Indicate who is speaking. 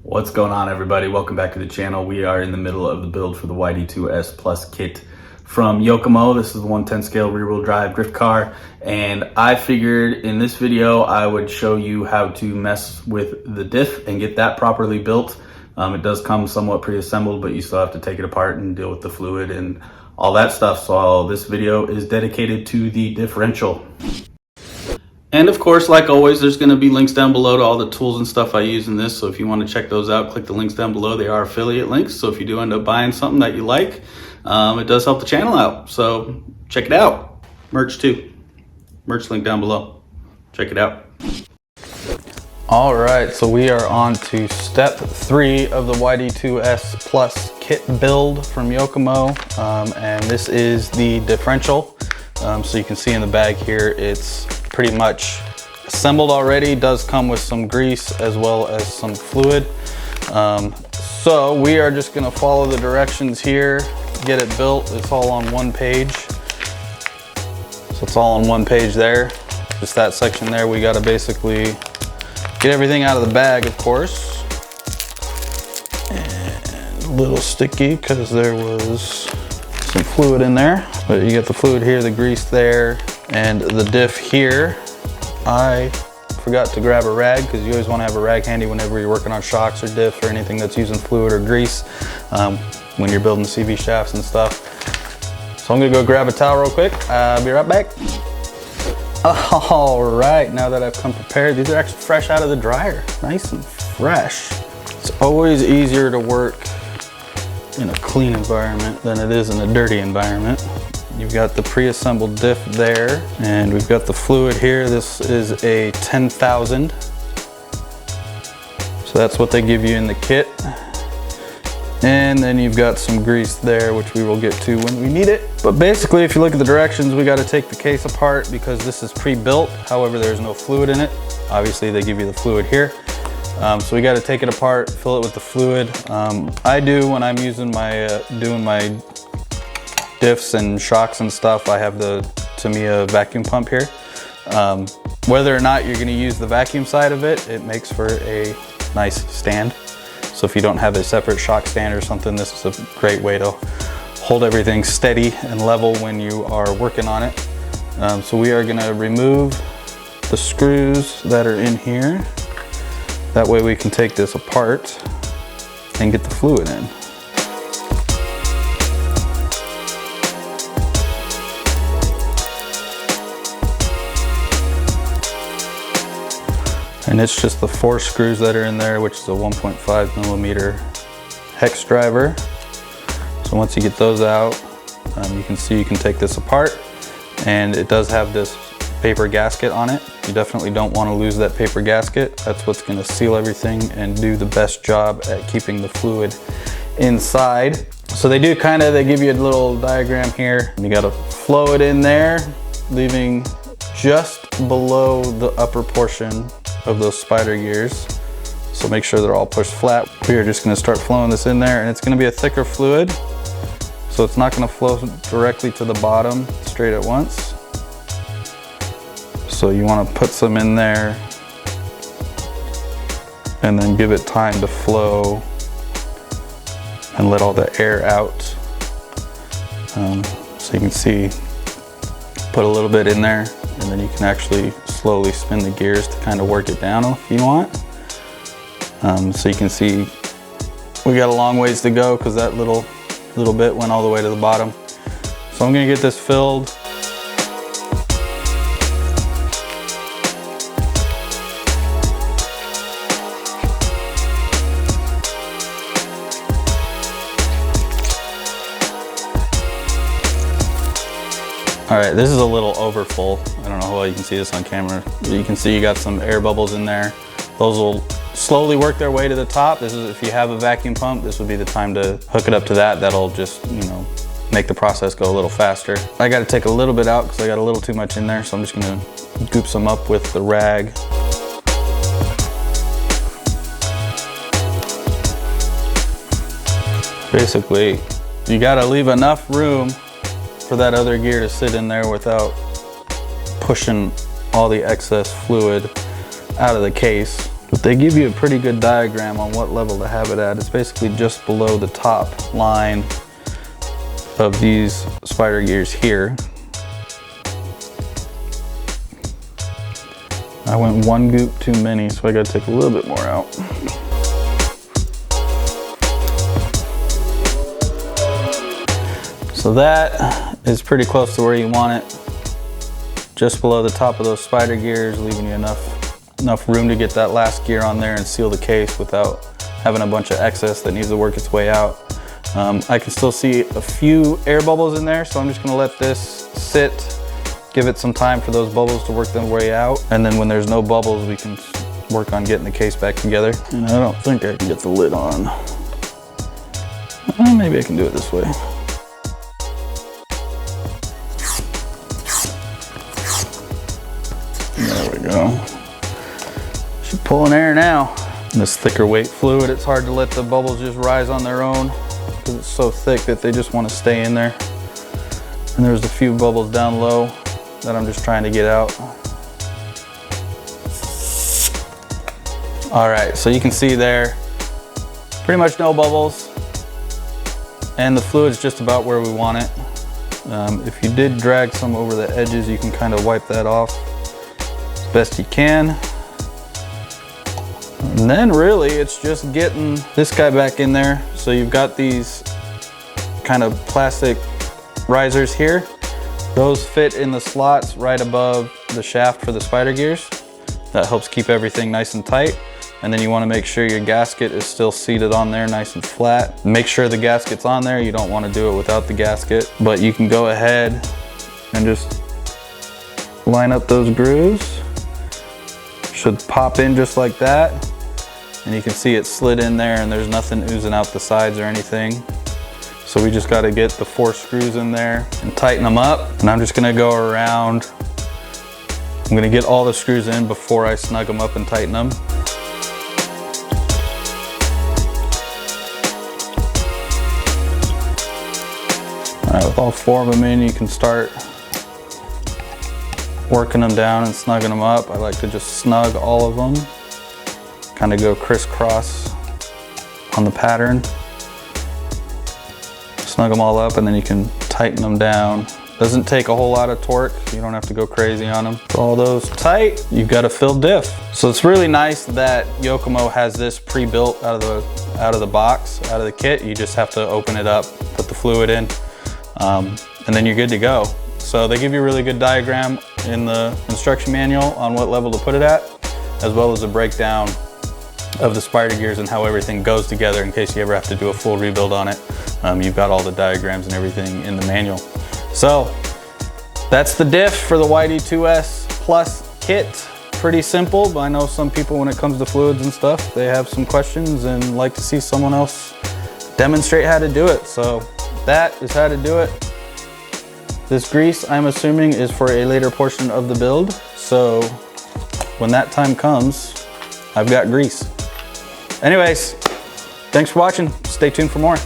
Speaker 1: What's going on, everybody? Welcome back to the channel. We are in the middle of the build for the YD-2S Plus kit from Yokomo. This is the 110 scale rear wheel drive drift car, and I figured in this video I would show you how to mess with the diff and get that properly built. It does come somewhat pre-assembled, but you still have to take it apart and deal with the fluid and all that stuff. So this video is dedicated to the differential. And of course, like always, there's going to be links down below to all the tools and stuff I use in this. So if you want to check those out, click the links down below. They are affiliate links. So if you do end up buying something that you like, it does help the channel out. So check it out. Merch too. Merch link down below. Check it out. All right, so we are on to step 3 of the YD-2S Plus kit build from Yokomo. And this is the differential. So you can see in the bag here, it's pretty much assembled already. It does come with some grease as well as some fluid. So we are just gonna follow the directions here, get it built. It's all on one page. So it's all on one page there. Just that section there, we gotta basically get everything out of the bag, of course. And a little sticky because there was some fluid in there. But you get the fluid here, the grease there, and the diff here. I forgot to grab a rag because you always want to have a rag handy whenever you're working on shocks or diff or anything that's using fluid or grease when you're building CV shafts and stuff. So I'm gonna go grab a towel real quick. I'll be right back. All right, now that I've come prepared, these are actually fresh out of the dryer, nice and fresh. It's always easier to work in a clean environment than it is in a dirty environment. You've got the pre-assembled diff there, and we've got the fluid here. This is a 10,000. So that's what they give you in the kit. And then you've got some grease there, which we will get to when we need it. But basically, if you look at the directions, we got to take the case apart because this is pre-built. However, there's no fluid in it. Obviously, they give you the fluid here. So we got to take it apart, fill it with the fluid. I do when I'm using my, doing my diffs and shocks and stuff. I have the Tamiya vacuum pump here. Whether or not you're going to use the vacuum side of it, it makes for a nice stand. So if you don't have a separate shock stand or something, this is a great way to hold everything steady and level when you are working on it. So we are going to remove the screws that are in here. That way we can take this apart and get the fluid in. And it's just the 4 screws that are in there, which is a 1.5 millimeter hex driver. So once you get those out, you can see you can take this apart, and it does have this paper gasket on it. You definitely don't want to lose that paper gasket. That's what's going to seal everything and do the best job at keeping the fluid inside. So they do they give you a little diagram here. You got to flow it in there, leaving just below the upper portion of those spider gears. So make sure they're all pushed flat. We are just going to start flowing this in there, and it's going to be a thicker fluid. So it's not going to flow directly to the bottom straight at once. So you want to put some in there and then give it time to flow and let all the air out. So you can see, put a little bit in there, and then you can actually slowly spin the gears to kind of work it down if you want. So you can see we got a long ways to go because that little bit went all the way to the bottom. So I'm going to get this filled. All right, this is a little over full. I don't know how well you can see this on camera. You can see you got some air bubbles in there. Those will slowly work their way to the top. This is, if you have a vacuum pump, this would be the time to hook it up to that. That'll just, make the process go a little faster. I got to take a little bit out because I got a little too much in there, so I'm just gonna goop some up with the rag. Basically, you got to leave enough room for that other gear to sit in there without pushing all the excess fluid out of the case. But they give you a pretty good diagram on what level to have it at. It's basically just below the top line of these spider gears here. I went one goop too many, so I gotta take a little bit more out. So that is pretty close to where you want it. Just below the top of those spider gears, leaving you enough room to get that last gear on there and seal the case without having a bunch of excess that needs to work its way out. I can still see a few air bubbles in there, so I'm just gonna let this sit, give it some time for those bubbles to work their way out. And then when there's no bubbles, we can work on getting the case back together. And I don't think I can get the lid on. Maybe I can do it this way. There we go. Should pull an air now. And this thicker weight fluid, it's hard to let the bubbles just rise on their own because it's so thick that they just want to stay in there. And there's a few bubbles down low that I'm just trying to get out. All right, so you can see there, pretty much no bubbles. And the fluid's just about where we want it. If you did drag some over the edges, you can kind of wipe that off as best you can. And then really it's just getting this guy back in there. So you've got these kind of plastic risers here. Those fit in the slots right above the shaft for the spider gears. That helps keep everything nice and tight. And then you want to make sure your gasket is still seated on there nice and flat. Make sure the gasket's on there. You don't want to do it without the gasket, but you can go ahead and just line up those grooves. Should pop in just like that. And you can see it slid in there and there's nothing oozing out the sides or anything. So we just got to get the 4 screws in there and tighten them up. And I'm just going to go around. I'm going to get all the screws in before I snug them up and tighten them. All right, with all 4 of them in, you can start working them down and snugging them up. I like to just snug all of them, kind of go crisscross on the pattern. Snug them all up and then you can tighten them down. Doesn't take a whole lot of torque, so you don't have to go crazy on them. With all those tight, you've got a filled diff. So it's really nice that Yokomo has this pre-built out of the box, out of the kit. You just have to open it up, put the fluid in, and then you're good to go. So they give you a really good diagram in the instruction manual on what level to put it at, as well as a breakdown of the spider gears and how everything goes together in case you ever have to do a full rebuild on it. You've got all the diagrams and everything in the manual. So that's the diff for the YD-2S Plus kit. Pretty simple, but I know some people, when it comes to fluids and stuff, they have some questions and like to see someone else demonstrate how to do it. So that is how to do it. This grease, I'm assuming, is for a later portion of the build. So when that time comes, I've got grease. Anyways, thanks for watching. Stay tuned for more.